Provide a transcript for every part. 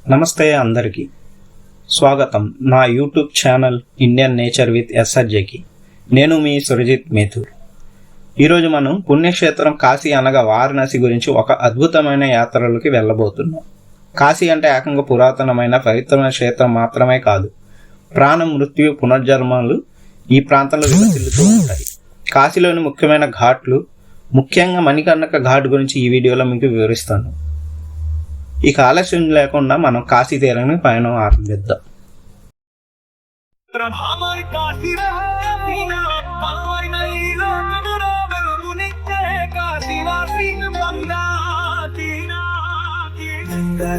నమస్తే అందరికీ స్వాగతం నా YouTube channel Indian nature with ఎస్ఆర్జేకి. నేను మీ సురజిత్ మేథూర్. ఈరోజు మనం పుణ్యక్షేత్రం కాశీ అనగా వారణాసి గురించి ఒక అద్భుతమైన యాత్రలోకి వెళ్ళబోతున్నాం. కాశీ అంటే ఏకంగా పురాతనమైన పవిత్రమైన క్షేత్రం మాత్రమే కాదు, ప్రాణ మృత్యు పునర్జన్మలు ఈ ప్రాంతంలో విలసిల్లుతూ ఉంటాయి. కాశీలోని ముఖ్యమైన ఘాట్లు, ముఖ్యంగా మణికర్ణిక ఘాట్ గురించి ఈ వీడియోలో మీకు వివరిస్తాను. ఇక ఆలస్యం లేకుండా మనం కాశీ తీరానికి పయనం ఆరంభిద్దాం.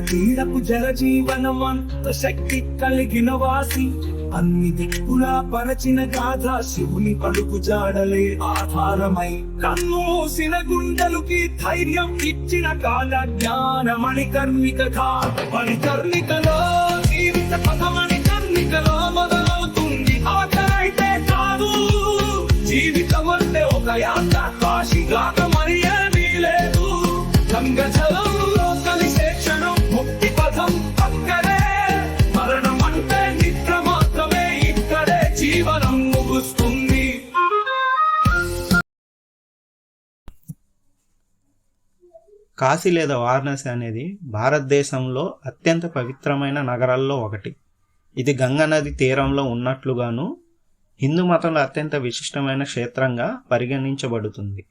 తీరపు జలజీవనమంత శక్తి కలిగిన వాసి, అన్ని దిక్కులా పరచిన గాథ శివుని పలుకు జాడలే ఆధారమై, కన్ను మూసిన గుండెలుకి ధైర్యం ఇచ్చిన కాల జ్ఞాన మణికర్ణికలో జీవిత పథ మణికర్ణికలో మొదలవుతుంది. ఆఖరైతే కాదు, జీవితం అంటే ఒక యాత్ర, కాశీగాక మరి ఏమీ లేదు. గంగ జలంలో కలిసే క్షణం ముక్తి పథం అక్కడే, మరణం అంటే నిద్ర మాత్రమే, ఇక్కడే జీవనం ముగుస్తుంది. కాశీ లేదా వారణాసి అనేది భారతదేశంలో అత్యంత పవిత్రమైన నగరాల్లో ఒకటి. ఇది గంగా నది తీరంలో ఉన్నట్లుగాను హిందూ మతంలో అత్యంత విశిష్టమైన క్షేత్రంగా పరిగణించబడుతుంది.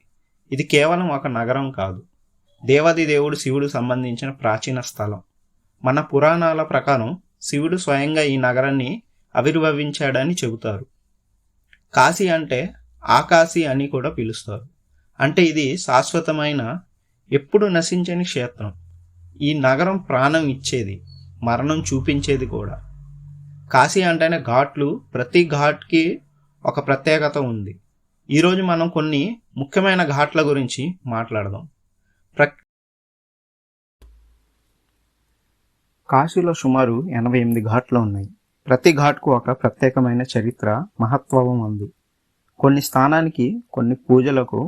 ఇది కేవలం ఒక నగరం కాదు, దేవాది దేవుడు శివుడు సంబంధించిన ప్రాచీన స్థలం. మన పురాణాల ప్రకారం శివుడు స్వయంగా ఈ నగరాన్ని ఆవిర్భవించాడని చెబుతారు. కాశీ అంటే ఆకాశి అని కూడా పిలుస్తారు. అంటే ఇది శాశ్వతమైన, ఎప్పుడు నశించని క్షేత్రం. ఈ నగరం ప్రాణం ఇచ్చేది, మరణం చూపించేది కూడా. కాశీ అంటేనే ఘాట్లు, ప్రతి ఘాట్కి ఒక ప్రత్యేకత ఉంది. ఈరోజు మనం కొన్ని ముఖ్యమైన ఘాట్ల గురించి మాట్లాడదాం. కాశీలో సుమారు 88 ఘాట్లు ఉన్నాయి. ప్రతి ఘాట్కు ఒక ప్రత్యేకమైన చరిత్ర, మహత్వం ఉంది. కొన్ని స్థానానికి, కొన్ని పూజలకు,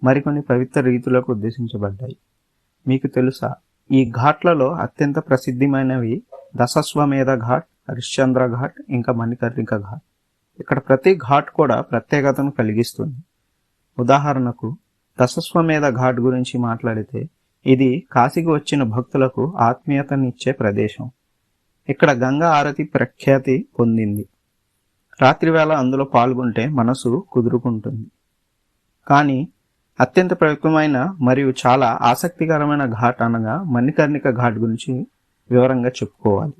మరికొన్ని పవిత్ర రీతులకు ఉద్దేశించబడ్డాయి. మీకు తెలుసా, ఈ ఘాట్లలో అత్యంత ప్రసిద్ధమైనవి దశాశ్వమేధ ఘాట్, హరిశ్చంద్ర ఘాట్, ఇంకా మణికర్ణిక ఘాట్. ఇక్కడ ప్రతి ఘాట్ కూడా ప్రత్యేకతను కలిగిస్తుంది. ఉదాహరణకు దశాశ్వమేధ ఘాట్ గురించి మాట్లాడితే, ఇది కాశీకి వచ్చిన భక్తులకు ఆత్మీయతనిచ్చే ప్రదేశం. ఇక్కడ గంగా ఆరతి ప్రఖ్యాతి పొందింది. రాత్రివేళ అందులో పాల్గొంటే మనసు కుదురుకుంటుంది. కానీ అత్యంత పవిత్రమైన మరియు చాలా ఆసక్తికరమైన ఘాట్ అనగా మణికర్ణిక ఘాట్ గురించి వివరంగా చెప్పుకోవాలి.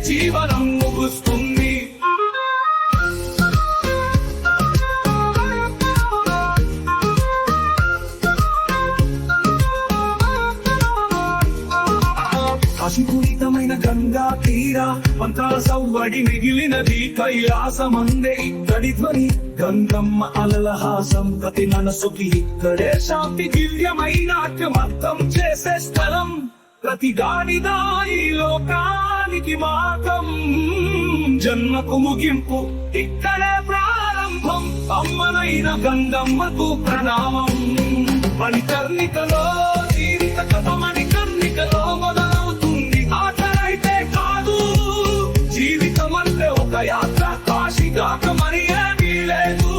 జీవనం ముగుస్తుంది. కాశీపూరితమైన గంగా తీర మంత్రాల సవ్వడి మిగిలినది కైలాసమందే ఇక్కడి ధ్వని. గంగమ్మ అలలహాసం ప్రతి మనసుకి ఇక్కడే శాంతి, దివ్యమైన నాట్యమర్థం చేసే స్థలం. ప్రతి దానిదాయి లోకానికి మార్గం, జన్మకు ముగింపు ఇక్కడే ప్రారంభం. అమ్మనైన గంగమ్మకు ప్రణామం. మణికర్ణికలో జీవిత కథ మణికర్ణికలో మొదలవుతుంది. ఆఖరైతే కాదు, జీవితం అంటే ఒక యాత్ర, కాశీగాక మరి ఏమీ లేదు.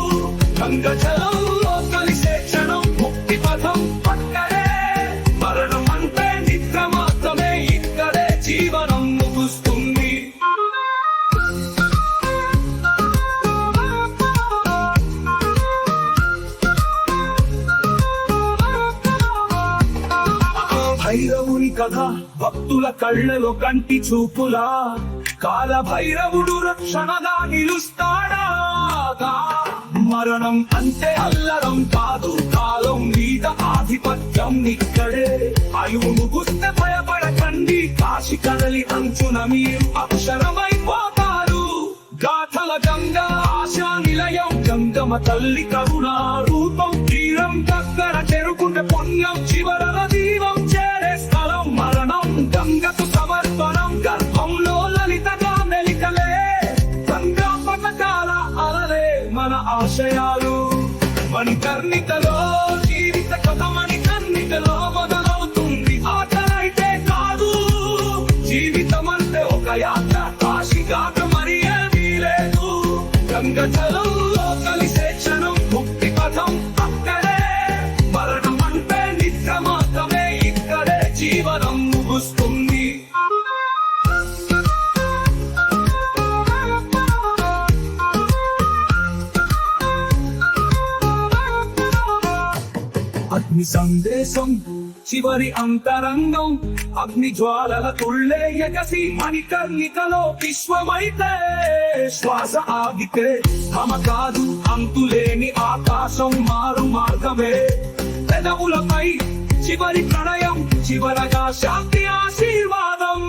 గంగ జలంలో కలిసే క్షణం ముక్తి పథం అక్కడే, మరణం అంటే నిద్ర మాత్రమే, ఇక్కడే జీవనం ముగుస్తుంది. భైరవుని కథ భక్తుల కళ్ళలో కంటి చూపులా, కాల భైరవుడు రక్షణగా నిలుస్తాడా. మరణం అంటే అల్లరం కాదు, కాలం మీద ఆధిపత్యం ఇక్కడే. ఆయువు ముగుస్తే భయపడకండి, కాశీ కదలి అంచున మీరు అక్షరమైపోతారు. గాథల గంగా ఆశా నిలయం, గంగమ్మ తల్లి కరుణా రూపం. తీరం దగ్గర చెరుకుంటే పుణ్యం, చివరల దీవం చేరే స్థలం. మరణ మణికర్ణికలో జీవిత కథ మణికర్ణికలో మొదలవుతుంది. ఆటలైతే కాదు జీవితం అంటే ఒక యాత్ర, కాశీగాక మరి ఏమీ లేదు. గంగ జలంలో కలిసే క్షణం ముక్తి పథం అక్కడే, మరణం అంటే నిద్ర మాత్రమే, ఇక్కడే జీవనం ముగుస్తుంది. అగ్ని సందేశం చివరి అంతరంగం, అగ్ని జ్వాలల తుళ్ళే ఎగసి మణికర్ణికలో విశ్వమైతే, శ్వాస ఆగితే మమ కాదు అంతులేని ఆకాశం మారు మార్గమే. పెదవులపై చివరి ప్రణయం, చివరగా శాంతి ఆశీర్వాదం.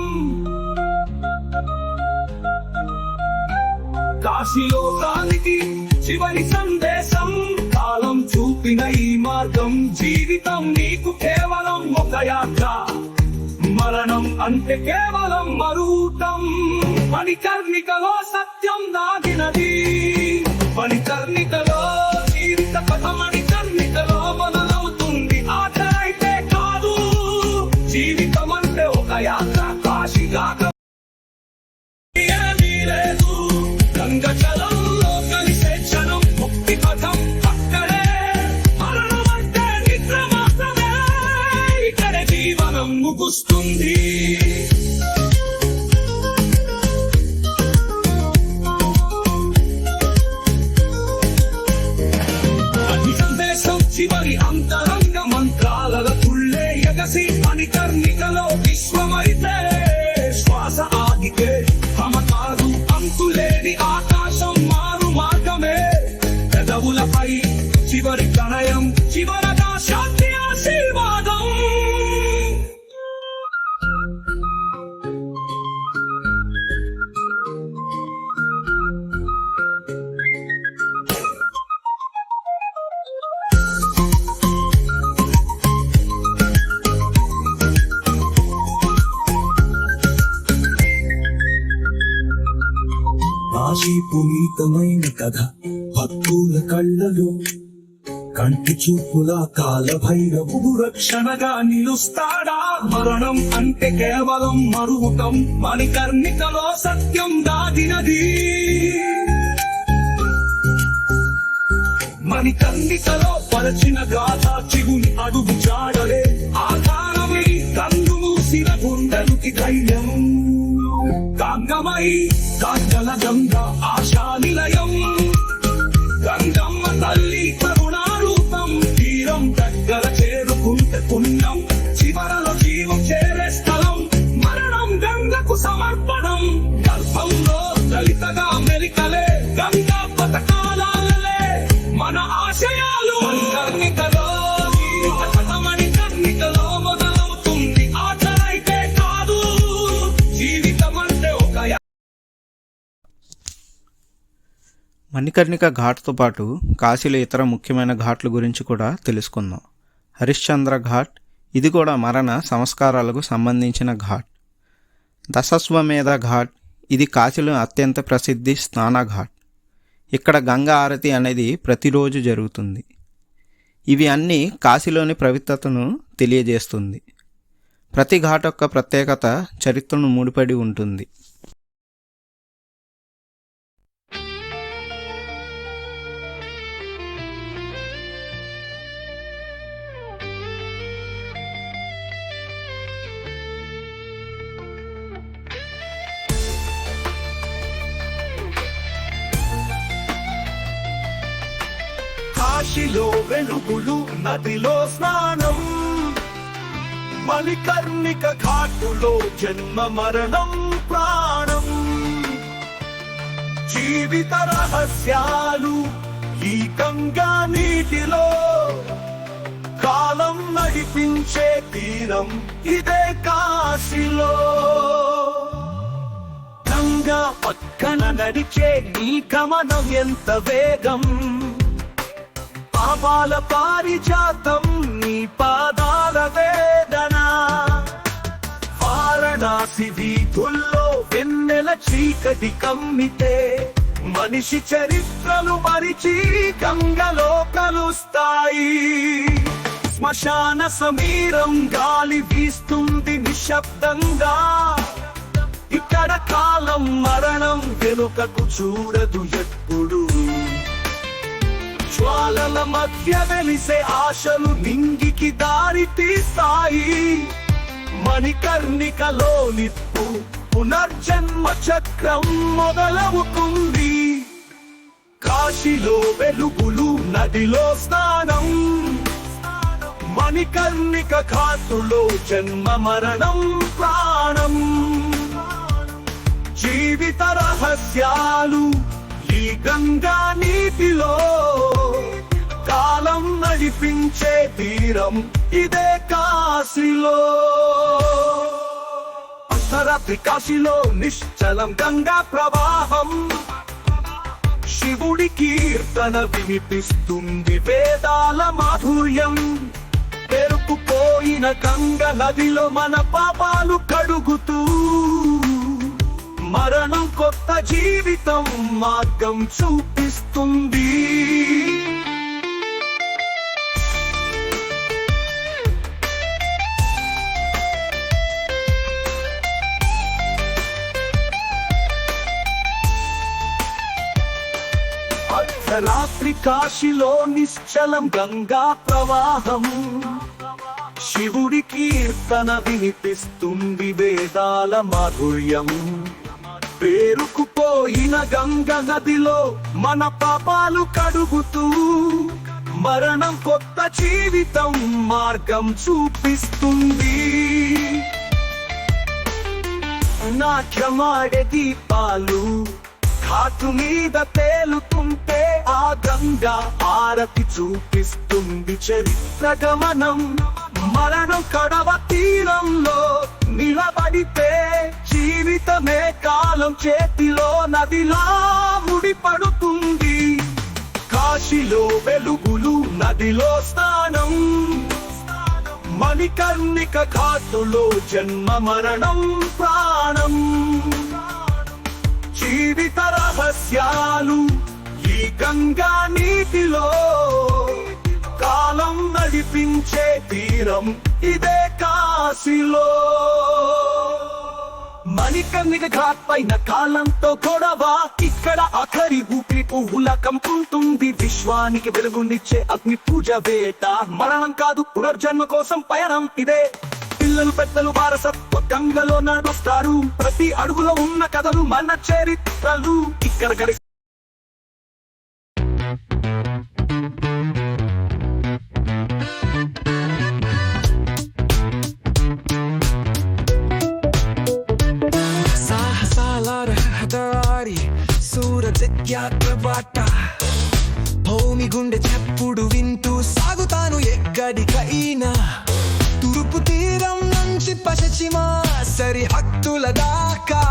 కాశీలోకానికి చివరి సందేశం, కాలం చూపిన ఈ మార్గం. జీవితం నీకు కేవలం ఒక యాత్ర, మరణం అంటే కేవలం మరుటం. మణికర్ణికలో సత్యం దాగినది, మణికర్ణికలో జీవిత కథ మణికర్ణికలో మొదలవుతుంది. ఆట అయితే కాదు జీవితం అంటే ఒక యాత్ర, కాశీగాక ఏమీ లేదు. గంగ జలంలో కలిసే క్షణం ముక్తి పథం అక్కడే, మరణం అంటే నిద్ర మాత్రమే, ఇక్కడే జీవనం ముగుస్తుంది. అగ్ని సందేశం చివరి అంతరంగ మంత్రాల తుళ్ళే ఎగసి మణికర్ణికలో విశ్వమైతే, శ్వాస ఆగితే మమ కాదు అంతులేని ఆకాశం మారు మార్గమే. పెదవులపై చివరి ప్రణయం, చివరగా శాంతి ఆశీర్వాదం. కాశీ పునీతమైన కథ భక్తుల కళ్ళలో, కంటి చూపుల కాల భైరవుడు రక్షణగా నిలుస్తాడా. మరణం అంటే కేవలం మరువటం, మణికర్ణికలో సత్యం దాగినది. మణికర్ణికలో పరచిన గాథ చిగుని అడుగు జాడలే, ఆధారమై కన్ను మూసిన గుండెలుకి ధైర్యం. గంగమై గంగల గంగ ఆశా నిలయం, గంగమ్మ తల్లి కరుణారూపం. తీరం దగ్గర చేరుకుంటే పుణ్యం, చివరలో జీవం చేరే స్థలం. మరణం గంగకు సమర్పణం, గర్భంలో దళితగా మెలికలే. గంగా పథకాలే మన ఆశయాలు. మణికర్ణికలో జీవిత కథ మణికర్ణికలో మొదలవుతుంది. ఆటలైతే కాదు జీవితం అంటే ఒక మణికర్ణిక ఘాట్తో పాటు కాశీలో ఇతర ముఖ్యమైన ఘాట్ల గురించి కూడా తెలుసుకుందాం. హరిశ్చంద్ర ఘాట్, ఇది కూడా మరణ సంస్కారాలకు సంబంధించిన ఘాట్. దశస్వమేధ ఘాట్, ఇది కాశీలో అత్యంత ప్రసిద్ధి స్నాన ఘాట్. ఇక్కడ గంగా ఆరతి అనేది ప్రతిరోజు జరుగుతుంది. ఇవి అన్నీ కాశీలోని పవిత్రతను తెలియజేస్తుంది. ప్రతి ఘాట్ యొక్క ప్రత్యేకత చరిత్రను ముడిపడి ఉంటుంది. కాశీలో వెలుగులు, నదిలో స్నానం, మణికర్ణిక ఘాటులో జన్మ మరణం ప్రాణం. జీవిత రహస్యాలు ఈ గంగా నీటిలో, కాలం నడిపించే తీరం ఇదే కాశీలో. గంగా పక్కన నడిచే నీ గమనం ఎంత వేగం, పాపాల పారిజాతం నీ పాదాల వేదన. వారణాసి వీధుల్లో వెన్నెల చీకటి కమ్మితే, మనిషి చరిత్రలు మరిచి గంగలో కలుస్తాయి. శ్మశాన సమీరం గాలి వీస్తుంది నిశ్శబ్దంగా. ఇక్కడ కాలం మరణం వెనుకకు చూడదు ఎప్పుడు. జ్వాలల మధ్య వెలిసే ఆశలు నింగికి దారి తీస్తాయి. మణికర్ణికలో నిప్పు పునర్జన్మ చక్రం మొదలవుతుంది. కాశీలో వెలుగులు, నదిలో స్నానం, మణికర్ణిక ఘాటులో జన్మ మరణం ప్రాణం. జీవిత రహస్యాలు ఈ గంగా నీటిలో, కాలం నడిపించే తీరం ఇదే కాశీలో. అర్ధరాత్రి కాశీలో నిశ్చలం గంగా ప్రవాహం. శివుడి కీర్తన వినిపిస్తుంది వేదాల మాధుర్యం. పెరుకుపోయిన గంగ నదిలో మన పాపాలు కడుగుతూ, మరణం కొత్త జీవితం మార్గం చూపిస్తుంది. అర్ధరాత్రి కాశీలో నిశ్చలం గంగా ప్రవాహం. శివుడి కీర్తన వినిపిస్తుంది వేదాల మాధుర్యం. పేరుకుపోయిన గంగ నదిలో మన పాపాలు కడుగుతూ, మరణం కొత్త జీవితం మార్గం చూపిస్తుంది. నాట్యమాడే దీపాలు ఘాటు మీద తేలుతుంటే, ఆ గంగా ఆరతి చూపిస్తుంది చరిత్ర గమనం. మరణం కడవ తీరంలో నిలబడితే, జీవితమే కాలం చేతిలో నదిలా ముడిపడుతుంది. కాశీలో వెలుగులు, నదిలో స్నానం, మణికర్ణిక ఘాటులో జన్మ మరణం ప్రాణం. జీవిత రహస్యాలు ఈ గంగా నీటిలో, కాలం నడిపించే తీరం ఇదే కాశీలో. మణికర్ణిక ఘాట్ పైన కాలంతో గొడవ. ఇక్కడ ఆఖరి ఊపిరి పువ్వుల కంపుంటుంది. విశ్వానికి వెలుగునిచ్చే అగ్ని పూజ వేట. మరణం కాదు, పునర్జన్మ కోసం పయనం ఇదే. పిల్లలు పెద్దలు వారసత్వ గంగలో నడుస్తారు. ప్రతి అడుగులో ఉన్న కథలు మన చరిత్రలు ఇక్కడ కలిసి. యాత్ర బాట భూమి గుండె చెప్పుడు వింటూ సాగుతాను ఎక్కడికైనా. తూర్పు తీరం నుంచి పశ్చిమ సరిహద్దుల దాకా,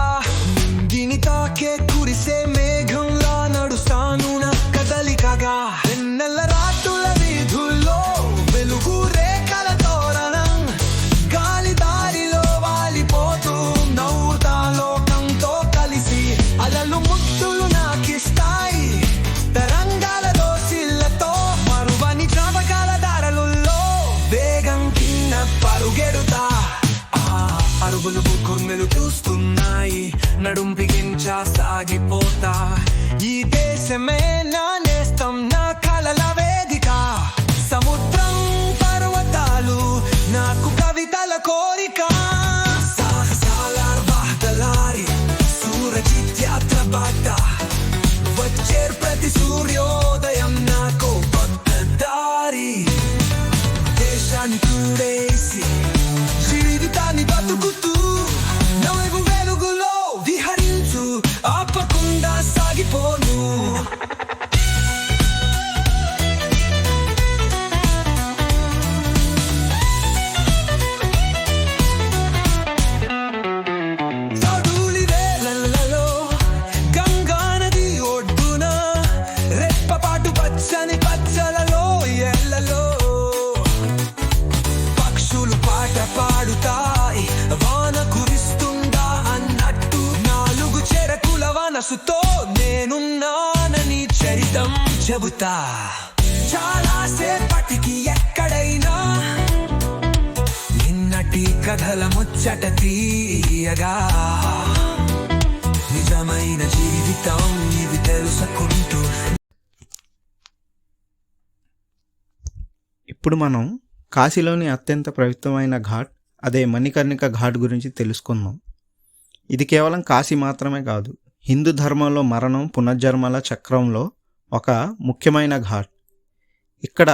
నింగిని తాకే కురిసే మేఘంలా నడుస్తాను నా కదలికగా. వెన్నెల రాత్రుల వీధుల్లో వెలుగు రేఖల తోరణం, గాలి దారిలో వాలిపోతూ నవ్వుతా లోకంతో కలిసి. అలలు ముద్దులు నాకిస్తాయి తరంగాల దోసిళ్లతో, మరువని జ్ఞాపకాల దారలుల్లో వేగం కింద పరుగెడుతా. అరుగులు కొమ్మెలు చూస్తున్నాయి, నడుం బిగించా సాగిపోతా. ఈ దేశమే నా నేస్తం, నా కలల వేదిక. సముద్రం పర్వతాలు నాకు కవితల కోరిక. సాహసాల రహదారి సూరజిత్ యాత్ర బాట, వచ్చేర్ ప్రతి సూర్యోదయం నాకు కొత్త దారి. దేశాన్ని కూడేసి జీవితాన్ని బతుకుతూ, నవ్వు వెలుగులో విహరించు, ఆపకుండా సాగిపోను. పచ్చని పచ్చలలో ఎల్లలో పక్షులు పాట పాడుతాయి, వాన కురిస్తుందా అన్నట్టు. నాలుగు చెరకుల వనసుతో నేనున్నా చెబుతా చాలా సేపటికి ఎక్కడైనా నిన్నటి కథల ముచ్చట తీయగా నిజమైన జీవితం ఇది తెలుసుకుంటూ. ఇప్పుడు మనం కాశీలోని అత్యంత పవిత్రమైన ఘాట్, అదే మణికర్ణిక ఘాట్ గురించి తెలుసుకుందాం. ఇది కేవలం కాశీ మాత్రమే కాదు, హిందూ ధర్మంలో మరణం పునర్జన్మల చక్రంలో ఒక ముఖ్యమైన ఘాట్. ఇక్కడ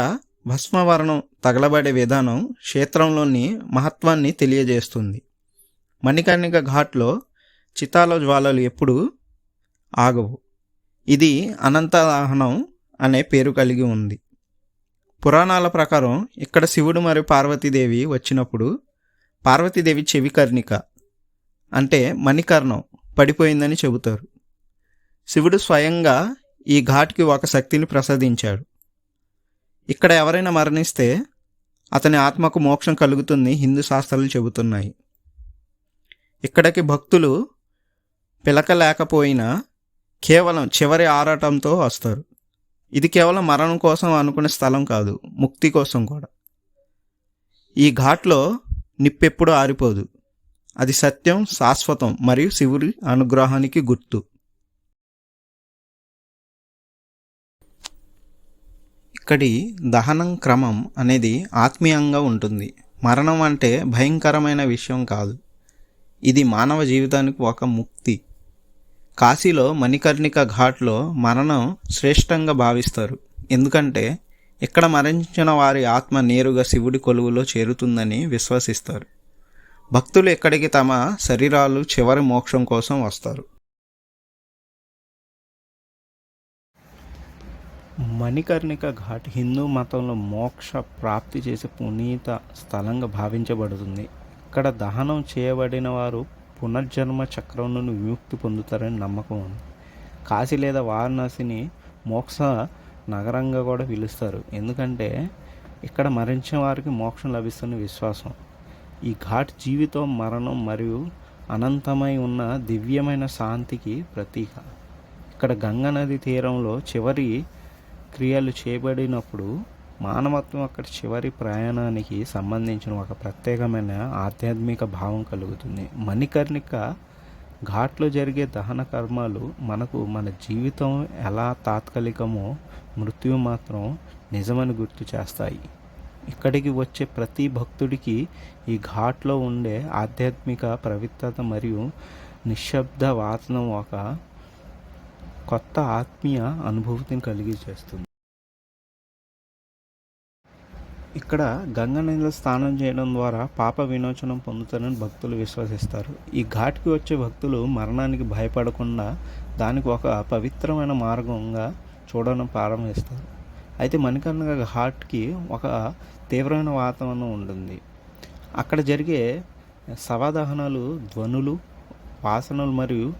భస్మవర్ణం తగలబడే విధానం క్షేత్రంలోని మహత్వాన్ని తెలియజేస్తుంది. మణికర్ణిక ఘాట్లో చితాల జ్వాలలు ఎప్పుడూ ఆగవు. ఇది అనంత దహనం అనే పేరు కలిగి ఉంది. పురాణాల ప్రకారం ఇక్కడ శివుడు మరియు పార్వతీదేవి వచ్చినప్పుడు పార్వతీదేవి చెవి కర్ణిక అంటే మణికర్ణం పడిపోయిందని చెబుతారు. శివుడు స్వయంగా ఈ ఘాట్కి ఒక శక్తిని ప్రసాదించాడు. ఇక్కడ ఎవరైనా మరణిస్తే అతని ఆత్మకు మోక్షం కలుగుతుంది హిందూ శాస్త్రాలు చెబుతున్నాయి. ఇక్కడికి భక్తులు పిలకలేకపోయినా కేవలం చివరి ఆరాటంతో వస్తారు. ఇది కేవలం మరణం కోసం అనుకునే స్థలం కాదు, ముక్తి కోసం కూడా. ఈ ఘాట్లో నిప్పెప్పుడు ఆరిపోదు. అది సత్యం, శాశ్వతం మరియు శివుడి అనుగ్రహానికి గుర్తు. ఇక్కడి దహనం క్రమం అనేది ఆత్మీయంగా ఉంటుంది. మరణం అంటే భయంకరమైన విషయం కాదు, ఇది మానవ జీవితానికి ఒక ముక్తి. కాశీలో మణికర్ణిక ఘాట్లో మరణం శ్రేష్టంగా భావిస్తారు. ఎందుకంటే ఇక్కడ మరణించిన వారి ఆత్మ నేరుగా శివుడి కొలువులో చేరుతుందని విశ్వసిస్తారు. భక్తులు ఇక్కడికి తమ శరీరాలు చివరి మోక్షం కోసం వస్తారు. మణికర్ణిక ఘాట్ హిందూ మతంలో మోక్ష ప్రాప్తి చేసే పునీత స్థలంగా భావించబడుతుంది. ఇక్కడ దహనం చేయబడిన వారు పునర్జన్మ చక్రం నుండి విముక్తి పొందుతారని నమ్మకం ఉంది. కాశీ లేదా వారణాసిని మోక్ష నగరంగా కూడా పిలుస్తారు, ఎందుకంటే ఇక్కడ మరణించిన వారికి మోక్షం లభిస్తున్న విశ్వాసం. ఈ ఘాట్ జీవితం, మరణం మరియు అనంతమై ఉన్న దివ్యమైన శాంతికి ప్రతీక. ఇక్కడ గంగా నది తీరంలో చివరి క్రియలు చేయబడినప్పుడు మానవత్వం అక్కడ చివరి ప్రయాణానికి సంబంధించిన ఒక ప్రత్యేకమైన ఆధ్యాత్మిక భావం కలుగుతుంది. మణికర్ణిక ఘాట్లో జరిగే దహన కర్మాలు మనకు మన జీవితం ఎలా తాత్కాలికమో మృత్యు మాత్రం నిజమని గుర్తు చేస్తాయి. ఇక్కడికి వచ్చే ప్రతి భక్తుడికి ఈ ఘాట్లో ఉండే ఆధ్యాత్మిక పవిత్రత మరియు నిశ్శబ్ద వాతావరణం ఒక కొత్త ఆత్మీయ అనుభూతిని కలిగి చేస్తుంది. ఇక్కడ గంగా నదిలో స్నానం చేయడం ద్వారా పాప విమోచనం పొందుతారని భక్తులు విశ్వసిస్తారు. ఈ ఘాట్కి వచ్చే భక్తులు మరణానికి భయపడకుండా దానికి ఒక పవిత్రమైన మార్గంగా చూడడం ప్రారంభిస్తారు. అయితే మణికర్ణిక ఘాట్కి ఒక తీవ్రమైన వాతావరణం ఉంటుంది. అక్కడ జరిగే శవదహనాలు, ధ్వనులు, వాసనలు మరియు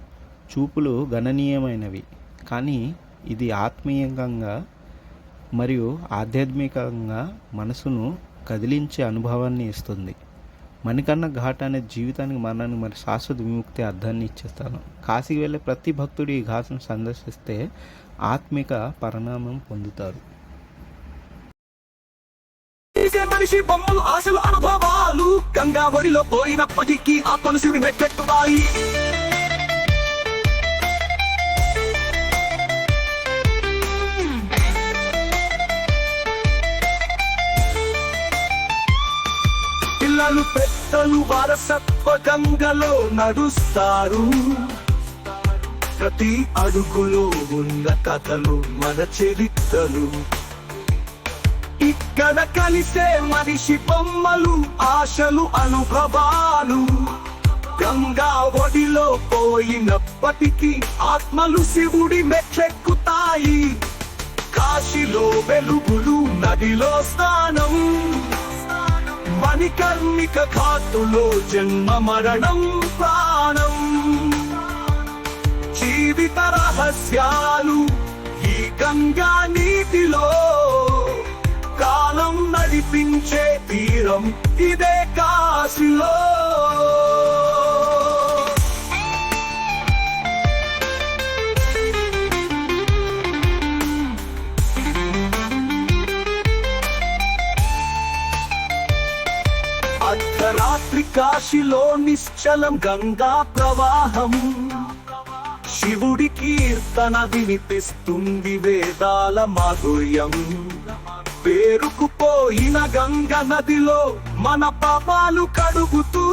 చూపులు గణనీయమైనవి. కానీ ఇది ఆత్మీయంగా మరియు ఆధ్యాత్మికంగా మనసును కదిలించే అనుభవాన్ని ఇస్తుంది. మణికర్ణ ఘాట్ అనే జీవితానికి, మరణానికి మరియు శాశ్వత విముక్తి అర్థాన్ని ఇచ్చేస్తాను. కాశీకి వెళ్ళే ప్రతి భక్తుడు ఈ ఘాట్ను సందర్శిస్తే ఆత్మిక పరిణామం పొందుతారు. మనిషి బొమ్మలు, ఆశలు, అనుభవాలు గంగా ఒడిలో పోయినప్పటికీ ఆత్మను శివుని మెట్టెట్టుతాయి. పిల్లలు పెద్దలు వారసత్వ గంగలో నడుస్తారు. ప్రతి అడుగులో ఉన్న కథలు మన చరిత్రలు. ఇక్కడ కలిసే మనిషి బొమ్మలు, ఆశలు, అనుభవాలు గంగా ఒడిలో పోయినప్పటికీ ఆత్మలు శివుడి మెట్లెక్కుతాయి. కాశీలో వెలుగులు, నదిలో స్నానం, మణికర్ణిక ఘాటులో జన్మ మరణం ప్రాణం. జీవిత రహస్యాలు ఈ గంగా నీటిలో, కాలం నడిపించే తీరం ఇదే కాశీలో. అర్ధరాత్రి కాశీలో నిశ్చలం గంగా ప్రవాహం, శివుడి కీర్తన వినిపిస్తుంది వేదాల మాధుర్యం. పేరుకుపోయిన గంగ నదిలో మన పాపాలు కడుగుతూ,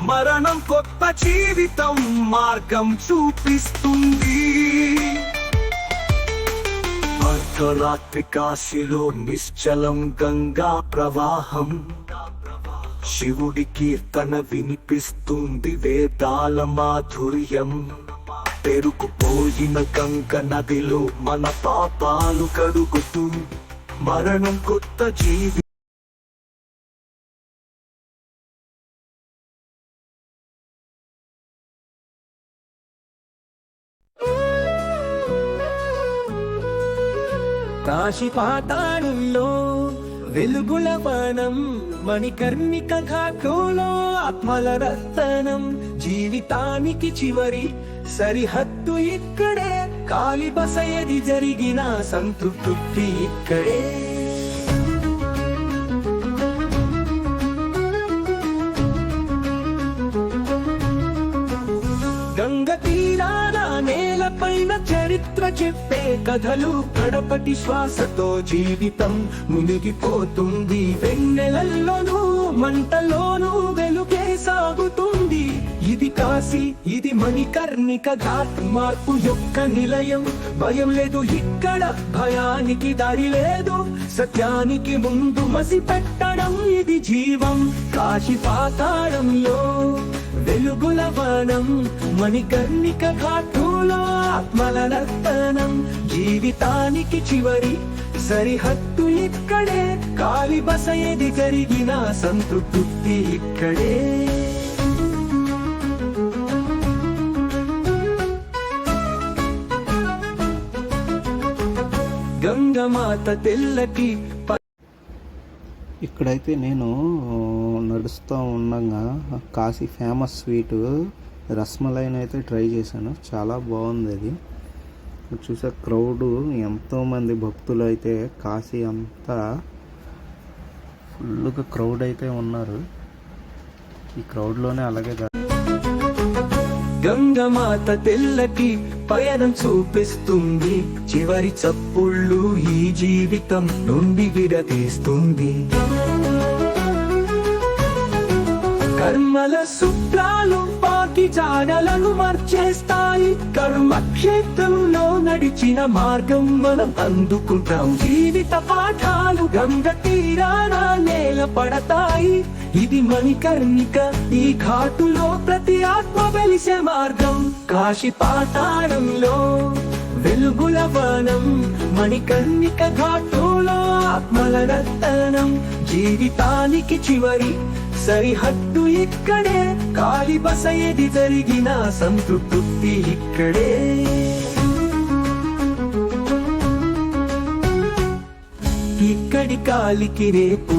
మరణం కొత్త జీవితం మార్గం చూపిస్తుంది. అర్ధరాత్రి కాశీలో నిశ్చలం గంగా ప్రవాహం, శివుడి కీర్తన వినిపిస్తుంది వేదాల మాధుర్యం. పెరుగుపోయిన గంగ నదిలో మన పాపాలు కడుగుతూ, మరణం కొత్త జీవి. కాశీ పాతాళంలో వెలుగుల వనం, మణికర్ణిక ఘాట్లో ఆత్మల రతనం. జీవితానికి చివరి సరిహద్దు ఇక్కడే, కాలి బస ఏది జరిగిన సంతృప్తి ఇక్కడే. గంగ తీరాన నేలపైన చరిత్ర చెప్పే కథలు, కడపటి శ్వాసతో జీవితం మునిగిపోతుంది. వెన్నెలల్లోనూ మంటలోనూ వెలుగే సాగుతుంది. ఇది కాశీ, ఇది మణికర్ణిక ఘాట్, మార్పు యొక్క నిలయం. భయం లేదు ఇక్కడ, భయానికి దారి లేదు. సత్యానికి ముందు మసి పెట్టడం ఇది జీవం. కాశీ పాతాళంలో వెలుగుల వనం, మణికర్ణిక ఘాటులో ఆత్మల నర్తనం. జీవితానికి చివరి సరిహద్దు ఇక్కడే, కాలి బస ఏది జరిగిన సంతృప్తి ఇక్కడే. గంగమాత తెల్లటి ఇక్కడైతే నేను నడుస్తూ ఉండగా కాశీ ఫేమస్ స్వీట్ రస్మలైని అయితే ట్రై చేశాను. చాలా బాగుంది అది. చూసే క్రౌడ్ ఎంతోమంది భక్తులు అయితే కాశీ అంతా ఫుల్గా క్రౌడ్ అయితే ఉన్నారు. ఈ క్రౌడ్లోనే అలాగే గంగమాత తెల్లటి పయనం చూపిస్తుంది. చివరి చప్పుళ్ళు ఈ జీవితం నుండి విడదీస్తుంది. కర్మల సూత్రాలు పాకి జాడలను మార్చేస్తాయి. కర్మక్షేత్రంలో నడిచిన మార్గం మనం అందుకుంటాం. జీవిత పాఠాలు గంగ తీరాన నేల పడతాయి. ఇది మణికర్ణిక, ఈ ఘాటులో ప్రతి ఆత్మ వెలిసే మార్గం. కాశీ పాతాళంలో వెలుగుల వనం, మణికర్ణిక ఘాటులో ఆత్మల రతనం. జీవితానికి చివరి సరిహద్దు ఇక్కడే, కాలి బస ఏది జరిగిన సంతృప్తి ఇక్కడే. ఇక్కడి కాలికి రేపు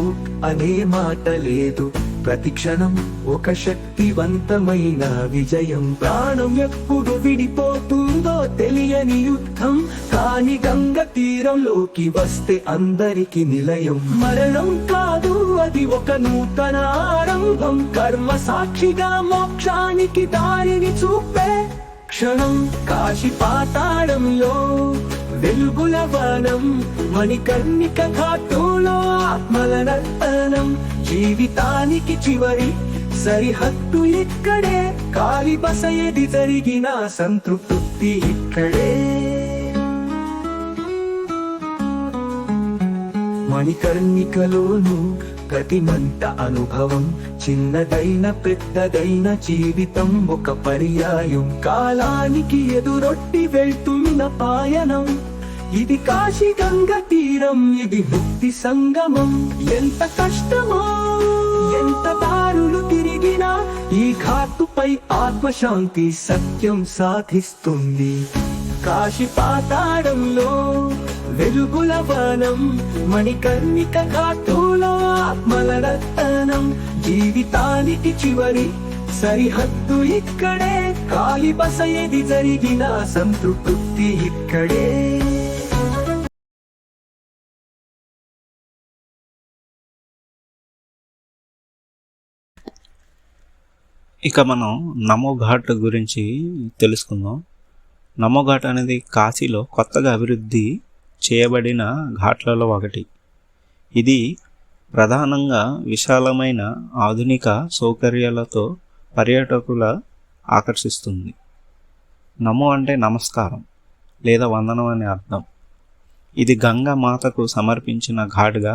అనే మాట లేదు. ప్రతి క్షణం ఒక శక్తివంతమైన విజయం. ప్రాణం ఎప్పుడు విడిపోతుందో తెలియని యుద్ధం, కాని గంగ తీరంలోకి వస్తే అందరికి నిలయం. మరణం కాదు, అది ఒక నూతన ఆరంభం. కర్మ సాక్షిగా మోక్షానికి దారిని చూపే క్షణం. కాశీ పాతాళంలో వెలుగుల వనం, మణికర్ణిక ఘాటులో ఆత్మల నర్తనం. జీవితానికి చివరి సరిహద్దు ఇక్కడే, కాలి బస ఏది జరిగిన సంతృప్తి ఇక్కడే. మణికర్ణికలోను ప్రతి మంట అనుభవం. చిన్నదైన పెద్దదైన జీవితం ఒక పర్యాయం. కాలానికి ఎదురొట్టి వెళ్తున్న పాయనం. ఇది కాశీ గంగ తీరం, ఇది ముక్తి సంగమం. ఎంత కష్టమో, ఎంత దారులు తిరిగినా ఈ ఘాటుపై ఆత్మశాంతి సత్యం సాధిస్తుంది. కాశీ పాతాళంలో వెలుగుల వనం, మణికర్ణిక ఘాటులో ఆత్మల రతనం. జీవితానికి చివరి సరిహద్దు ఇక్కడే, కాలి బస ఏది జరిగిన సంతృప్తి ఇక్కడే. ఇక మనం నమో ఘాట్ గురించి తెలుసుకుందాం. నమో ఘాట్ అనేది కాశీలో కొత్తగా అభివృద్ధి చేయబడిన ఘాట్లలో ఒకటి. ఇది ప్రధానంగా విశాలమైన ఆధునిక సౌకర్యాలతో పర్యాటకుల ఆకర్షిస్తుంది. నమో అంటే నమస్కారం లేదా వందనం అని అర్థం. ఇది గంగా మాతకు సమర్పించిన ఘాట్గా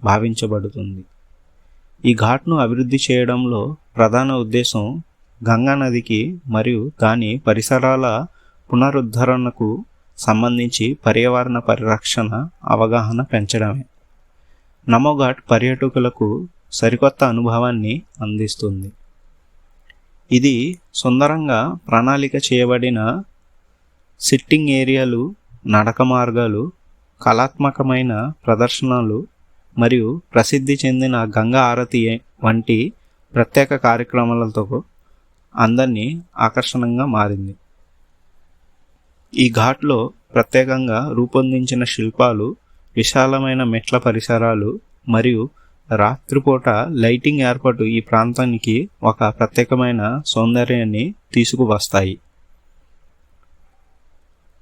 భావించబడుతుంది. ఈ ఘాట్ను అభివృద్ధి చేయడంలో ప్రధాన ఉద్దేశం గంగా నదికి మరియు దాని పరిసరాల పునరుద్ధరణకు సంబంధించి పర్యావరణ పరిరక్షణ అవగాహన పెంచడమే. నమో ఘాట్ పర్యాటకులకు సరికొత్త అనుభవాన్ని అందిస్తుంది. ఇది సుందరంగా ప్రణాళిక చేయబడిన సిట్టింగ్ ఏరియాలు, నడక మార్గాలు, కళాత్మకమైన ప్రదర్శనలు మరియు ప్రసిద్ధి చెందిన గంగా ఆరతి వంటి ప్రత్యేక కార్యక్రమాలతో అందరినీ ఆకర్షణీయంగా మారింది. ఈ ఘాట్లో ప్రత్యేకంగా రూపొందించిన శిల్పాలు, విశాలమైన మెట్ల పరిసరాలు మరియు రాత్రిపూట లైటింగ్ ఏర్పాటు ఈ ప్రాంతానికి ఒక ప్రత్యేకమైన సౌందర్యాన్ని తీసుకువస్తాయి.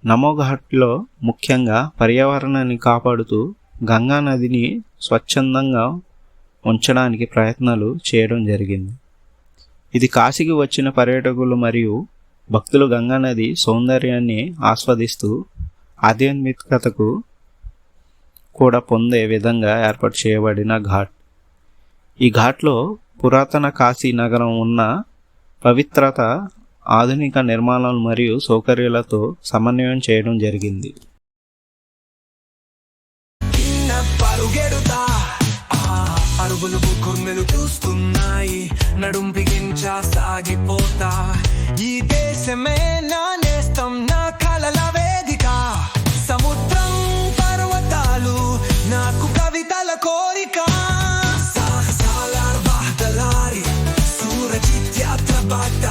నమో ఘాట్లో ముఖ్యంగా పర్యావరణాన్ని కాపాడుతూ గంగా నదిని స్వచ్ఛందంగా ఉంచడానికి ప్రయత్నాలు చేయడం జరిగింది. ఇది కాశీకి వచ్చిన పర్యాటకులు మరియు భక్తులు గంగా నది సౌందర్యాన్ని ఆస్వాదిస్తూ ఆధ్యాత్మికతకు కూడా పొందే విధంగా ఏర్పాటు చేయబడిన ఘాట్. ఈ ఘాట్లో పురాతన కాశీ నగరం ఉన్న పవిత్రత, ఆధునిక నిర్మాణాలు మరియు సౌకర్యాలతో సమన్వయం చేయడం జరిగింది. అరుగులు కొమ్మెలు చూస్తున్నాయి, నడుం బిగించా సాగిపోతా. ఈ దేశమే నా నేస్తం, నా కలల వేదిక. సముద్రం, పర్వతాలు నాకు కవితల కోరిక. సాహసాల బాటలారి సూరజిత్ యాత్ర బాట.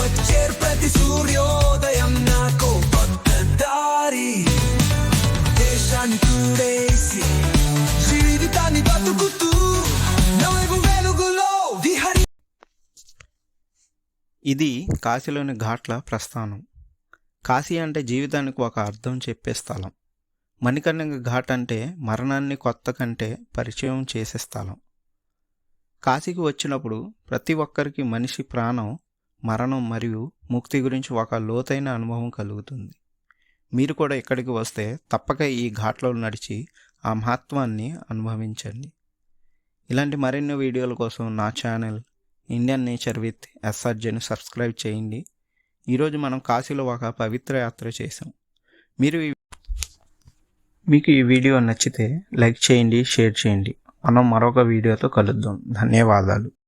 వచ్చే ప్రతి సూర్యోదయం నాకు కొత్త దారి. దేశాన్ని చూడేసి జీవితాన్ని బతుకుతూ వెలుగులో విహరి. ఇది కాశీలోని ఘాట్ల ప్రస్థానం. కాశీ అంటే జీవితానికి ఒక అర్థం చెప్పే స్థలం. మణికర్ణిక ఘాట్ అంటే మరణాన్ని కొత్త కంటే పరిచయం చేసే స్థలం. కాశీకి వచ్చినప్పుడు ప్రతి ఒక్కరికి మనిషి ప్రాణం, మరణం మరియు ముక్తి గురించి ఒక లోతైన అనుభవం కలుగుతుంది. మీరు కూడా ఇక్కడికి వస్తే తప్పక ఈ ఘాట్లో నడిచి ఆ మహత్వాన్ని అనుభవించండి. ఇలాంటి మరిన్ని వీడియోల కోసం నా ఛానల్ ఇండియన్ నేచర్ విత్ ఎస్ఆర్జేని సబ్స్క్రైబ్ చేయండి. ఈరోజు మనం కాశీలో ఒక పవిత్ర యాత్ర చేసాం. మీకు ఈ వీడియో నచ్చితే లైక్ చేయండి, షేర్ చేయండి. మనం మరొక వీడియోతో కలుద్దాం. ధన్యవాదాలు.